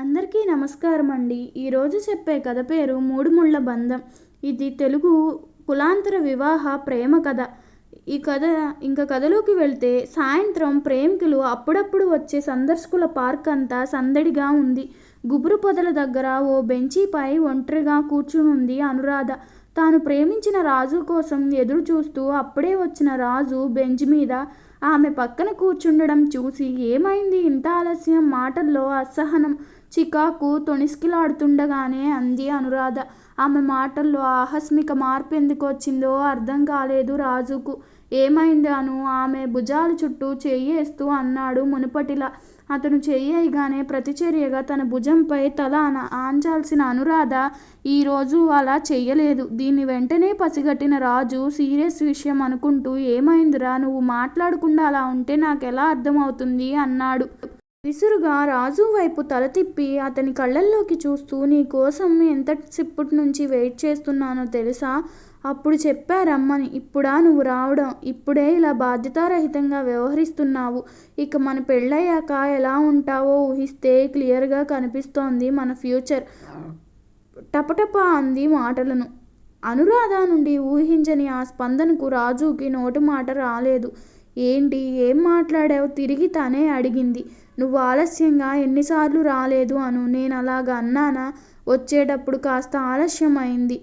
అందరికీ నమస్కారం అండి. ఈరోజు చెప్పే కథ పేరు మూడు ముళ్ళ బంధం. ఇది తెలుగు కులాంతర వివాహ ప్రేమ కథ. ఈ కథలోకి వెళ్తే సాయంత్రం ప్రేమికులు అప్పుడప్పుడు వచ్చే సందర్శకుల పార్క్ అంతా సందడిగా ఉంది. గుబురు పొదల దగ్గర ఓ బెంచీపై ఒంటరిగా కూర్చునుంది అనురాధ. తాను ప్రేమించిన రాజు కోసం ఎదురు చూస్తూ అప్పుడే వచ్చిన రాజు బెంచ్ మీద ఆమె పక్కన కూర్చుండడం చూసి ఏమైంది ఇంత ఆలస్యం? మాటల్లో అసహనం, చికాకు తొణికిసలాడుతుండగానే అంది అనురాధ. ఆమె మాటల్లో ఆకస్మిక మార్పు ఎందుకు వచ్చిందో అర్థం కాలేదు రాజుకు. ఏమైంది అను? ఆమె భుజాల చుట్టూ చెయ్యేస్తూ అన్నాడు మునుపటిలా. అతను చెయ్యగానే ప్రతిచర్యగా తన భుజంపై తల ఆంచాల్సిన అనురాధ ఈరోజు అలా చెయ్యలేదు. దీన్ని వెంటనే పసిగట్టిన రాజు సీరియస్ విషయం అనుకుంటూ ఏమైందిరా? నువ్వు మాట్లాడకుండా అలా ఉంటే నాకెలా అర్థమవుతుంది అన్నాడు. విసురుగా రాజు వైపు తల తిప్పి అతని కళ్ళల్లోకి చూస్తూ నీ కోసం ఎంతసేపటి నుంచి వెయిట్ చేస్తున్నానో తెలుసా? అప్పుడు చెప్పారమ్మని. ఇప్పుడా నువ్వు రావడం? ఇప్పుడే ఇలా బాధ్యతారహితంగా వ్యవహరిస్తున్నావు. ఇక మన పెళ్ళయ్యాక ఎలా ఉంటావో ఊహిస్తే క్లియర్గా కనిపిస్తోంది మన ఫ్యూచర్. టపటప అంది మాటలను. అనురాధ నుండి ఊహించని ఆ స్పందనకు రాజుకి నోటి మాట రాలేదు. ఏంటి? ఏం మాట్లాడావు? తిరిగి తనే అడిగింది. నువ్వు ఆలస్యంగా ఎన్నిసార్లు రాలేదు అను? నేను అలాగా అన్నానా? వచ్చేటప్పుడు కాస్త ఆలస్యం అయింది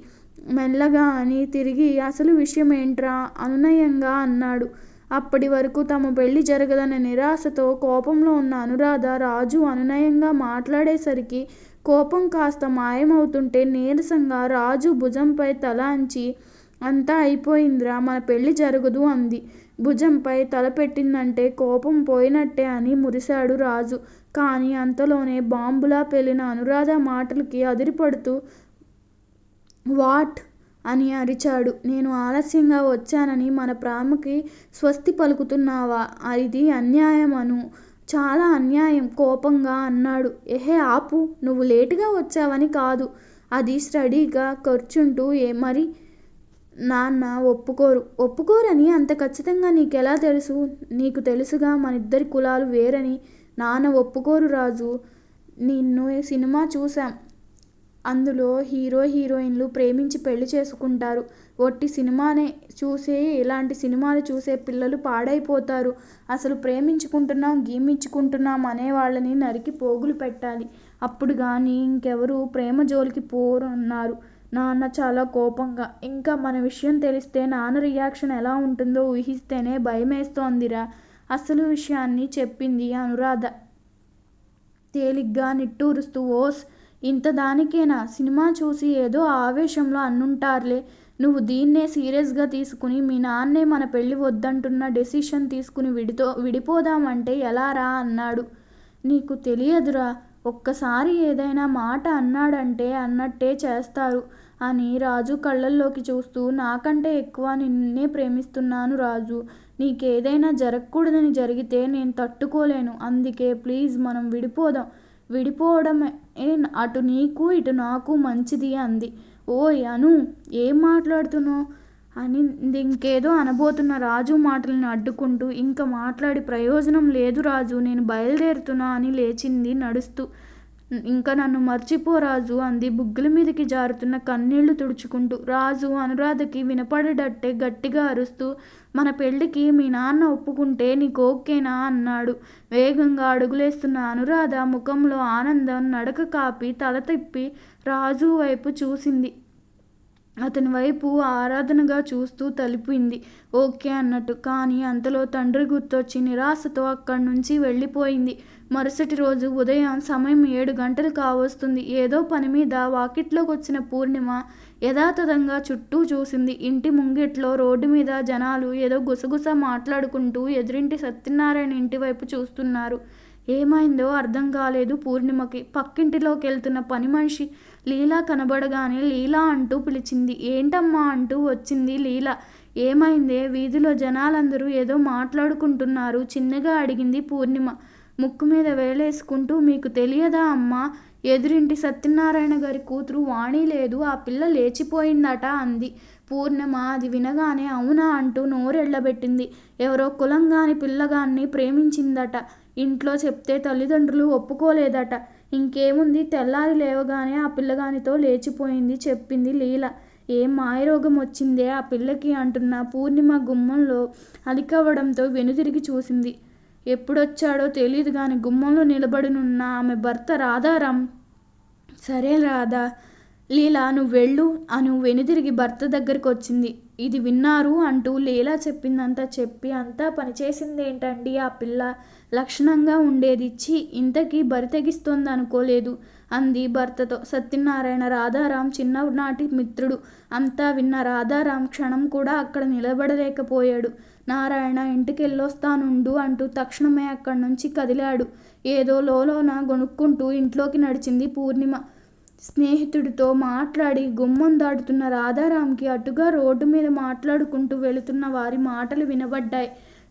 మెల్లగా అని తిరిగి అసలు విషయం ఏంట్రా అనునయంగా అన్నాడు. అప్పటి వరకు తమ పెళ్లి జరగదన్న నిరాశతో కోపంలో ఉన్న అనురాధ రాజు అనునయంగా మాట్లాడేసరికి కోపం కాస్త మాయమవుతుంటే నీరసంగా రాజు భుజంపై తల అంచి అంతా అయిపోయిందిరా, మన పెళ్లి జరగదు అంది. భుజంపై తల పెట్టిందంటే కోపం పోయినట్టే అని మురిశాడు రాజు. కానీ అంతలోనే బాంబులా పేలిన అనురాధ మాటలకి అదిరిపడుతూ వాట్ అని అరిచాడు. నేను ఆలస్యంగా వచ్చానని మన ప్రేమకి స్వస్తి పలుకుతున్నావా? ఇది అన్యాయం అను. చాలా అన్యాయం కోపంగా అన్నాడు. ఎహే ఆపు, నువ్వు లేటుగా వచ్చావని కాదు. అది స్టడీగా కూర్చుంటూ మరి నాన్న ఒప్పుకోరని అంత ఖచ్చితంగా నీకెలా తెలుసు? నీకు తెలుసుగా మనిద్దరి కులాలు వేరని. నాన్న ఒప్పుకోరు రాజు. నిన్ను సినిమా చూశాం. అందులో హీరో హీరోయిన్లు ప్రేమించి పెళ్లి చేసుకుంటారు. ఒట్టి సినిమానే చూసే ఇలాంటి సినిమాలు చూసే పిల్లలు పాడైపోతారు. అసలు ప్రేమించుకుంటున్నాం గీమించుకుంటున్నాం అనే వాళ్ళని నరికి పోగులు పెట్టాలి. అప్పుడు గాని ఇంకెవరూ ప్రేమ జోలికి పోరు అన్నారు నాన్న చాలా కోపంగా. ఇంకా మన విషయం తెలిస్తే నాన్న రియాక్షన్ ఎలా ఉంటుందో ఊహిస్తేనే భయమేస్తోందిరా అసలు విషయాన్ని చెప్పింది అనురాధ తేలిగ్గా నిట్టూరుస్తూ. ఓస్, ఇంత దానికేనా? సినిమా చూసి ఏదో ఆవేశంలో అన్నుంటారులే. నువ్వు దీన్నే సీరియస్గా తీసుకుని మీ నాన్నే మన పెళ్లి వద్దంటున్న డెసిషన్ తీసుకుని విడిపోదామంటే ఎలారా అన్నాడు. నీకు తెలియదురా, ఒక్కసారి ఏదైనా మాట అన్నాడంటే అన్నట్టే చేస్తారు అని రాజు కళ్ళల్లోకి చూస్తూ. నాకంటే ఎక్కువ నిన్నే ప్రేమిస్తున్నాను రాజు. నీకేదైనా జరగకూడదని జరిగితే నేను తట్టుకోలేను. అందుకే ప్లీజ్ మనం విడిపోవడమే అటు నీకు ఇటు నాకు మంచిది అంది. ఓయ్ అను, ఏం మాట్లాడుతున్నావు అని ఇంకేదో అనబోతున్న రాజు మాటలను అడ్డుకుంటూ ఇంక మాట్లాడి ప్రయోజనం లేదు రాజు, నేను బయలుదేరుతున్నా అని లేచింది నడుస్తూ. ఇంకా నన్ను మర్చిపో రాజు అంది బుగ్గల మీదకి జారుతున్న కన్నీళ్లు తుడుచుకుంటూ. రాజు అనురాధకి వినపడేటట్టే గట్టిగా అరుస్తూ మన పెళ్లికి మీ నాన్న ఒప్పుకుంటే నీకు ఓకేనా అన్నాడు. వేగంగా అడుగులేస్తున్న అనురాధ ముఖంలో ఆనందం నడక కాపి తల తిప్పి రాజు వైపు చూసింది. అతని వైపు ఆరాధనగా చూస్తూ తలిపింది ఓకే అన్నట్టు. కానీ అంతలో తండ్రి గుర్తొచ్చి నిరాశతో అక్కడి నుంచి వెళ్ళిపోయింది. మరుసటి రోజు ఉదయం సమయం 7 గంటలు కావస్తుంది. ఏదో పని మీద వాకిట్లోకి వచ్చిన పూర్ణిమ యథాతథంగా చుట్టూ చూసింది. ఇంటి ముంగిట్లో రోడ్డు మీద జనాలు ఏదో గుసగుస మాట్లాడుకుంటూ ఎదురింటి సత్యనారాయణ ఇంటి వైపు చూస్తున్నారు. ఏమైందో అర్థం కాలేదు పూర్ణిమకి. పక్కింటిలోకెళ్తున్న పని మనిషి లీలా కనబడగానే లీలా అంటూ పిలిచింది. ఏంటమ్మా అంటూ వచ్చింది లీల. ఏమైందే? వీధిలో జనాలందరూ ఏదో మాట్లాడుకుంటున్నారు చిన్నగా అడిగింది పూర్ణిమ ముక్కు మీద వేలేసుకుంటూ. మీకు తెలియదా అమ్మా? ఎదురింటి సత్యనారాయణ గారి కూతురు వాణి లేదు, ఆ పిల్ల లేచిపోయిందట అంది. పూర్ణిమ అది వినగానే అవునా అంటూ నోరెళ్ళబెట్టింది. ఎవరో కులంగాని పిల్లగాన్ని ప్రేమించిందట. ఇంట్లో చెప్తే తల్లిదండ్రులు ఒప్పుకోలేదట. ఇంకేముంది, తెల్లారి లేవగానే ఆ పిల్లగానితో లేచిపోయింది చెప్పింది లీల. ఏం మాయరోగం వచ్చిందే ఆ పిల్లకి అంటున్న పూర్ణిమ గుమ్మంలో అలికవ్వడంతో వెనుదిరిగి చూసింది. ఎప్పుడొచ్చాడో తెలీదు గాని గుమ్మంలో నిలబడినున్న ఆమె భర్త రాధారాం. సరే రాధా, లీలా నువ్వు వెళ్ళు అను వెనుదిరిగి భర్త దగ్గరకొచ్చింది. ఇది విన్నారు అంటూ లీలా చెప్పిందంతా చెప్పి, అంతా పనిచేసిందేంటండి ఆ పిల్ల, లక్షణంగా ఉండేది. ఛీ, ఇంతకీ బరి తెగిస్తోందనుకోలేదు అంది భర్తతో. సత్యనారాయణ రాధారాం చిన్ననాటి మిత్రుడు. అంతా విన్న రాధారాం క్షణం కూడా అక్కడ నిలబడలేకపోయాడు. నారాయణ ఇంటికెళ్ళొస్తానుండు అంటూ తక్షణమే అక్కడ్నుంచి కదిలాడు. ఏదో లోలోన గొణుక్కుంటూ ఇంట్లోకి నడిచింది పూర్ణిమ. స్నేహితుడితో మాట్లాడి గుమ్మం దాటుతున్న రాధారాంకి అటుగా రోడ్డు మీద మాట్లాడుకుంటూ వెళుతున్న వారి మాటలు వినబడ్డాయి.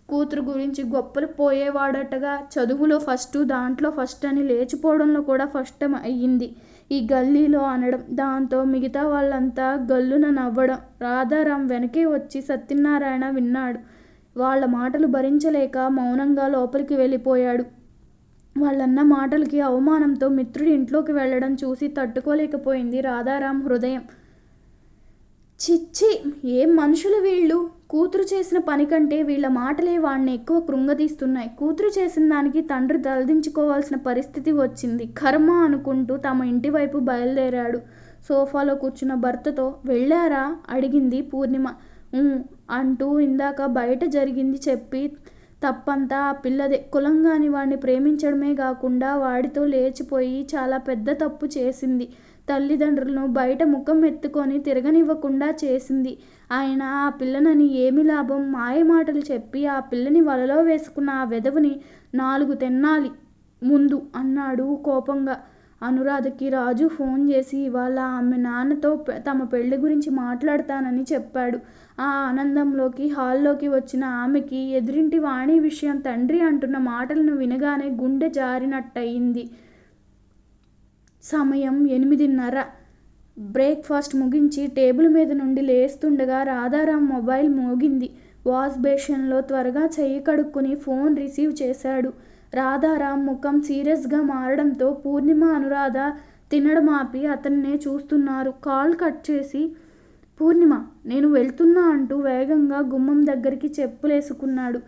కూతురు గురించి గొప్పలు పోయేవాడటగా, చదువులో ఫస్టు, దాంట్లో ఫస్ట్ అని లేచిపోవడంలో కూడా ఫస్ట్ అయ్యింది ఈ గల్లీలో అనడం. దాంతో మిగతా వాళ్ళంతా గల్లున నవ్వడం. రాధారాం వెనకే వచ్చి సత్యనారాయణ విన్నాడు. వాళ్ళ మాటలు భరించలేక మౌనంగా లోపలికి వెళ్ళిపోయాడు. వాళ్ళన్న మాటలకి అవమానంతో మిత్రుడి ఇంట్లోకి వెళ్ళడం చూసి తట్టుకోలేకపోయింది రాధారాం హృదయం. చిచ్చి, ఏం మనుషులు వీళ్ళు! కూతురు చేసిన పని కంటే వీళ్ళ మాటలే వాణ్ణి ఎక్కువ కృంగదీస్తున్నాయి. కూతురు చేసిన దానికి తండ్రి తలదించుకోవాల్సిన పరిస్థితి వచ్చింది. కర్మ అనుకుంటూ తమ ఇంటివైపు బయలుదేరాడు. సోఫాలో కూర్చున్న భర్తతో వెళ్ళారా అడిగింది పూర్ణిమ. అంటూ ఇందాక బయట జరిగింది చెప్పి, తప్పంతా ఆ పిల్లదే. కులంగాని వాడిని ప్రేమించడమే కాకుండా వాడితో లేచిపోయి చాలా పెద్ద తప్పు చేసింది. తల్లిదండ్రులను బయట ముఖం ఎత్తుకొని తిరగనివ్వకుండా చేసింది. ఆయన ఆ పిల్లనని ఏమి లాభం? మాయమాటలు చెప్పి ఆ పిల్లని వలలో వేసుకున్న ఆ వెధవని 4 తెన్నాలి ముందు అన్నాడు కోపంగా. అనురాధకి రాజు ఫోన్ చేసి ఇవాళ ఆమె నాన్నతో తమ పెళ్లి గురించి మాట్లాడతానని చెప్పాడు. ఆ ఆనందంలోకి హాల్లోకి వచ్చిన ఆమెకి ఎదురింటి వాణి విషయం తండ్రి అంటున్న మాటలను వినగానే గుండె జారినట్టయింది. సమయం 8:30. బ్రేక్ఫాస్ట్ ముగించి టేబుల్ మీద నుండి లేస్తుండగా రాధారాం మొబైల్ మోగింది. వాష్ బేసిన్లో త్వరగా చెయ్యి కడుక్కుని ఫోన్ రిసీవ్ చేశాడు. రాధారాం ముఖం సీరియస్గా మారడంతో పూర్ణిమ, అనురాధ తినడం ఆపి అతన్నే చూస్తున్నారు. కాల్ కట్ చేసి, పూర్ణిమ, నేను వెళ్తున్నా అంటూ వేగంగా గుమ్మం దగ్గరికి చెప్పులేసుకున్నాడు.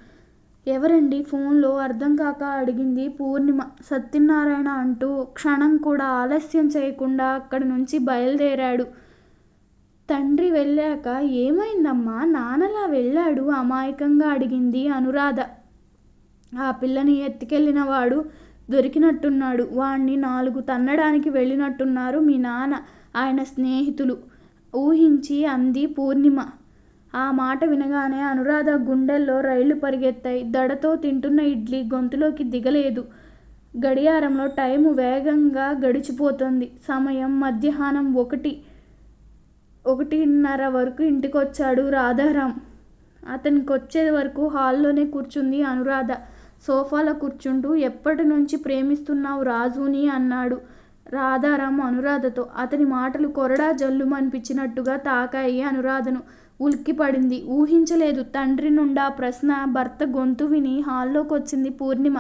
ఎవరండి ఫోన్లో అర్థం కాక అడిగింది పూర్ణిమ. సత్యనారాయణ అంటూ క్షణం కూడా ఆలస్యం చేయకుండా అక్కడి నుంచి బయలుదేరాడు. తండ్రి వెళ్ళాక ఏమైందమ్మా, నాన్నలా వెళ్ళాడు అమాయకంగా అడిగింది అనురాధ. ఆ పిల్లని ఎత్తుకెళ్ళిన వాడు దొరికినట్టున్నాడు. వాణ్ణి 4 తన్నడానికి వెళ్ళినట్టున్నారు మీ నాన్న, ఆయన స్నేహితులు ఊహించి అంది పూర్ణిమ. ఆ మాట వినగానే అనురాధ గుండెల్లో రైళ్లు పరిగెత్తాయి. దడతో తింటున్న ఇడ్లీ గొంతులోకి దిగలేదు. గడియారంలో టైము వేగంగా గడిచిపోతోంది. సమయం మధ్యాహ్నం 1:30 వరకు ఇంటికొచ్చాడు రాధారాం. అతనికొచ్చే వరకు హాల్లోనే కూర్చుంది అనురాధ. సోఫాలో కూర్చుంటూ ఎప్పటి నుంచి ప్రేమిస్తున్నావు రాజుని అన్నాడు రాధారాం అనురాధతో. అతని మాటలు కొరడా జల్లుమనిపించినట్టుగా తాకాయి అనురాధను. ఉలిక్కిపడింది. ఊహించలేదు తండ్రి నుండా ప్రశ్న. భర్త గొంతు విని హాల్లోకొచ్చింది పూర్ణిమ.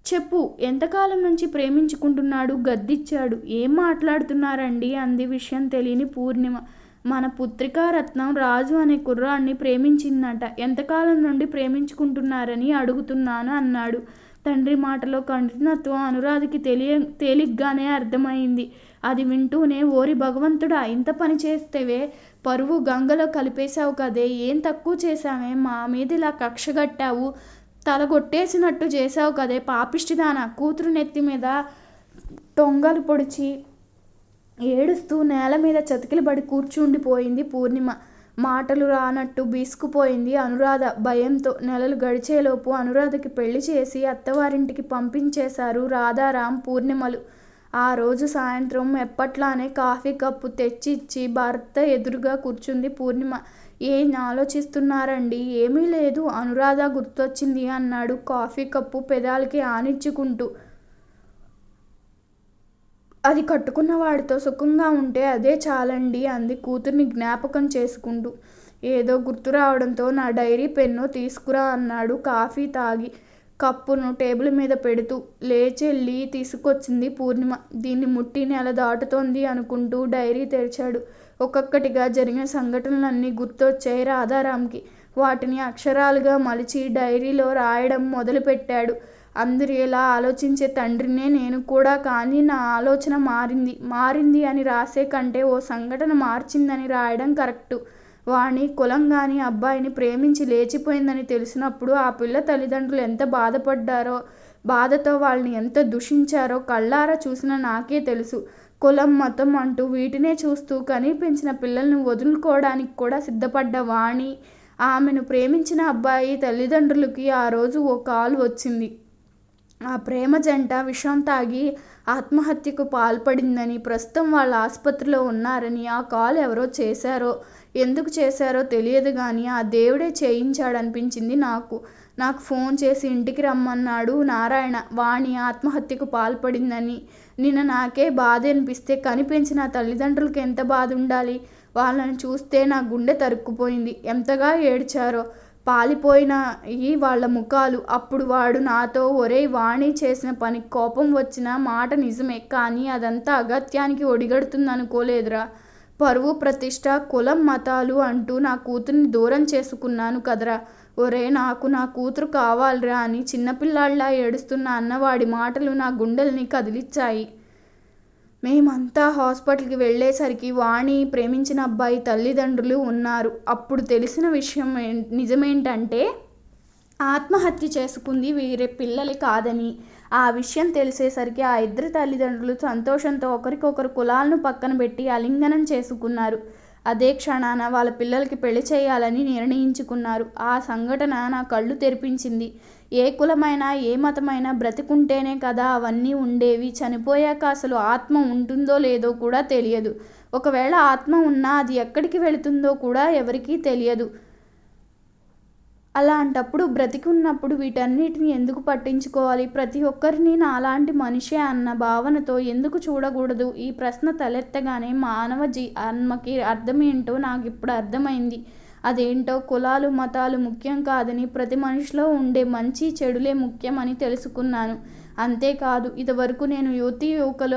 చెప్పు, ఎంతకాలం నుంచి ప్రేమించుకుంటున్నాడు? గద్దిచ్చాడు. ఏం మాట్లాడుతున్నారండి అంది విషయం తెలియని పూర్ణిమ. మన పుత్రికారత్నం రాజు అనే కుర్రాన్ని ప్రేమించిందట. ఎంతకాలం నుండి ప్రేమించుకుంటున్నారని అడుగుతున్నాను అన్నాడు. తండ్రి మాటలో కఠినత్వం అనురాధకి తేలిగ్గానే అర్థమైంది. అది వింటూనే, ఓరి భగవంతుడా, ఇంత పని చేస్తేవే, పరువు గంగలో కలిపేశావు కదే, ఏం తక్కువ చేశావే, మా మీద ఇలా కక్షగట్టావు, తలగొట్టేసినట్టు చేశావు కదే పాపిష్టిదానా. కూతురు నెత్తి మీద టొంగలు పొడిచి ఏడుస్తూ నేల మీద చతికిలబడి కూర్చుండిపోయింది పూర్ణిమ. మాటలు రానట్టు బీసుకుపోయింది అనురాధ భయంతో. నెలలు గడిచేలోపు అనురాధకి పెళ్లి చేసి అత్తవారింటికి పంపించేశారు రాధారాం, పూర్ణిమలు. ఆ రోజు సాయంత్రం ఎప్పట్లానే కాఫీ కప్పు తెచ్చి ఇచ్చి భర్త ఎదురుగా కూర్చుంది పూర్ణిమ. ఏం ఆలోచిస్తున్నారండి? ఏమీ లేదు, అనురాధ గుర్తొచ్చింది అన్నాడు కాఫీ కప్పు పెదాలకి ఆనించుకుంటూ. అది కట్టుకున్న వాడితో సుఖంగా ఉంటే అదే చాలండి అంది కూతుర్ని జ్ఞాపకం చేసుకుంటూ. ఏదో గుర్తు రావడంతో నా డైరీ పెన్ను తీసుకురా అన్నాడు కాఫీ తాగి. కప్పును టేబుల్ మీద పెడుతూ లేచెళ్ళి తీసుకొచ్చింది పూర్ణిమ. దీన్ని ముట్టి నెల దాటుతోంది అనుకుంటూ డైరీ తెరిచాడు. ఒక్కొక్కటిగా జరిగిన సంఘటనలన్నీ గుర్తొచ్చాయి రాధారాంకి. వాటిని అక్షరాలుగా మలిచి డైరీలో రాయడం మొదలుపెట్టాడు. అందరిలా ఆలోచించే తండ్రినే నేను కూడా. కానీ నా ఆలోచన మారింది అని రాసే కంటే ఓ సంఘటన మార్చిందని రాయడం కరెక్టు. వాణి కులంగాని అబ్బాయిని ప్రేమించి లేచిపోయిందని తెలిసినప్పుడు ఆ పిల్ల తల్లిదండ్రులు ఎంత బాధపడ్డారో, బాధతో వాళ్ళని ఎంత దూషించారో కళ్ళారా చూసిన నాకే తెలుసు. కులం మతం అంటూ వీటినే చూస్తూ కని పెంచిన పిల్లల్ని వదులుకోవడానికి కూడా సిద్ధపడ్డ వాణి, ఆమెను ప్రేమించిన అబ్బాయి తల్లిదండ్రులకి ఆ రోజు ఓ కాల్ వచ్చింది. ఆ ప్రేమ జంట విషం తాగి ఆత్మహత్యకు పాల్పడిందని, ప్రస్తుతం వాళ్ళు ఆసుపత్రిలో ఉన్నారని. ఆ కాల్ ఎవరో చేశారో, ఎందుకు చేశారో తెలియదు గానీ ఆ దేవుడే చేయించాడనిపించింది నాకు. ఫోన్ చేసి ఇంటికి రమ్మన్నాడు నారాయణ. వాణి ఆత్మహత్యకు పాల్పడిందని నిన్న నాకే బాధ అనిపిస్తే కనిపెంచిన తల్లిదండ్రులకి ఎంత బాధ ఉండాలి. వాళ్ళని చూస్తే నా గుండె తరుక్కుపోయింది. ఎంతగా ఏడ్చారో పాలిపోయినాయి వాళ్ళ ముఖాలు. అప్పుడు వాడు నాతో ఒరేయ్ వాణి చేసిన పనికి కోపం వచ్చిన మాట నిజమే, కానీ అదంతా అగత్యానికి ఒడిగడుతుందనుకోలేదురా. పరువు ప్రతిష్ట కులం మతాలు అంటూ నా కూతుర్ని దూరం చేసుకున్నాను కదరా. ఒరే నాకు నా కూతురు కావాలిరా అని చిన్నపిల్లాడిలా ఏడుస్తున్న అన్నవాడి మాటలు నా గుండెల్ని కదిలిచ్చాయి. మేమంతా హాస్పిటల్కి వెళ్ళేసరికి వాణి ప్రేమించిన అబ్బాయి తల్లిదండ్రులు ఉన్నారు. అప్పుడు తెలిసిన విషయం నిజమేంటంటే ఆత్మహత్య చేసుకుంది వీరే పిల్లలు కాదని. ఆ విషయం తెలిసేసరికి ఆ ఇద్దరు తల్లిదండ్రులు సంతోషంతో ఒకరికొకరు కులాలను పక్కన పెట్టి ఆలింగనం చేసుకున్నారు. అదే క్షణాన వాళ్ళ పిల్లలకి పెళ్లి చేయాలని నిర్ణయించుకున్నారు. ఆ సంఘటన నా కళ్ళు తెరిపించింది. ఏ కులమైనా ఏ మతమైనా బ్రతికుంటేనే కదా అవన్నీ ఉండేవి. చనిపోయాక అసలు ఆత్మ ఉంటుందో లేదో కూడా తెలియదు. ఒకవేళ ఆత్మ ఉన్నా అది ఎక్కడికి వెళుతుందో కూడా ఎవరికీ తెలియదు. అలాంటప్పుడు బ్రతికున్నప్పుడు వీటన్నిటిని ఎందుకు పట్టించుకోవాలి? ప్రతి ఒక్కరిని నాలాంటి మనిషే అన్న భావనతో ఎందుకు చూడకూడదు? ఈ ప్రశ్న తలెత్తగానే మానవ ఆత్మకి అర్థమేంటో నాకిప్పుడు అర్థమైంది. అదేంటో కులాలు మతాలు ముఖ్యం కాదని, ప్రతి మనిషిలో ఉండే మంచి చెడులే ముఖ్యమని తెలుసుకున్నాను. అంతేకాదు ఇదివరకు నేను యువకుల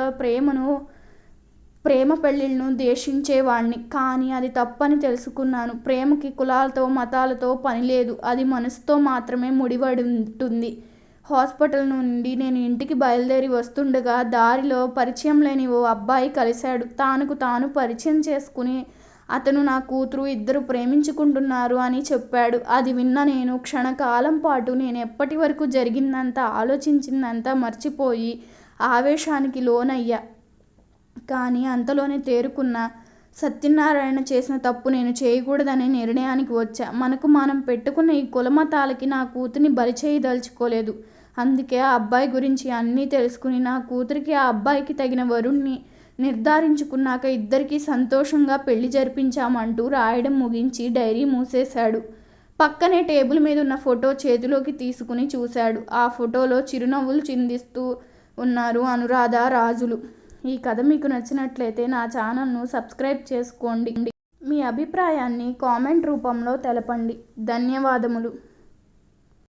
ప్రేమ పెళ్ళిళ్ళను ద్వేషించేవాణ్ణి. కానీ అది తప్పని తెలుసుకున్నాను. ప్రేమకి కులాలతో మతాలతో పనిలేదు. అది మనసుతో మాత్రమే ముడిపడి ఉంటుంది. హాస్పిటల్ నుండి నేను ఇంటికి బయలుదేరి వస్తుండగా దారిలో పరిచయం లేని ఓ అబ్బాయి కలిశాడు. తనకు తాను పరిచయం చేసుకుని అతను నా కూతురు ఇద్దరు ప్రేమించుకుంటున్నారు అని చెప్పాడు. అది విన్న నేను క్షణకాలం పాటు నేను ఎప్పటి వరకు జరిగిందంతా ఆలోచించిందంతా మర్చిపోయి ఆవేశానికి లోనయ్యా. కానీ అంతలోనే తేరుకున్న సత్యనారాయణ చేసిన తప్పు నేను చేయకూడదనే నిర్ణయానికి వచ్చా. మనకు మనం పెట్టుకున్న ఈ కులమతాలకి నా కూతుర్ని బలి చేయదలుచుకోలేదు. అందుకే ఆ అబ్బాయి గురించి అన్నీ తెలుసుకుని నా కూతురికి ఆ అబ్బాయికి తగిన వరుణ్ణి నిర్ధారించుకున్నాక ఇద్దరికీ సంతోషంగా పెళ్లి జరిపించామంటూ రాయడం ముగించి డైరీ మూసేశాడు. పక్కనే టేబుల్ మీద ఉన్న ఫోటో చేతిలోకి తీసుకుని చూశాడు. ఆ ఫోటోలో చిరునవ్వులు చిందిస్తూ ఉన్నారు అనురాధ రాజులు. ఈ కథ మీకు నచ్చినట్లయితే నా ఛానల్ను సబ్స్క్రైబ్ చేసుకోండి. మీ అభిప్రాయాన్ని కామెంట్ రూపంలో తెలపండి. ధన్యవాదములు.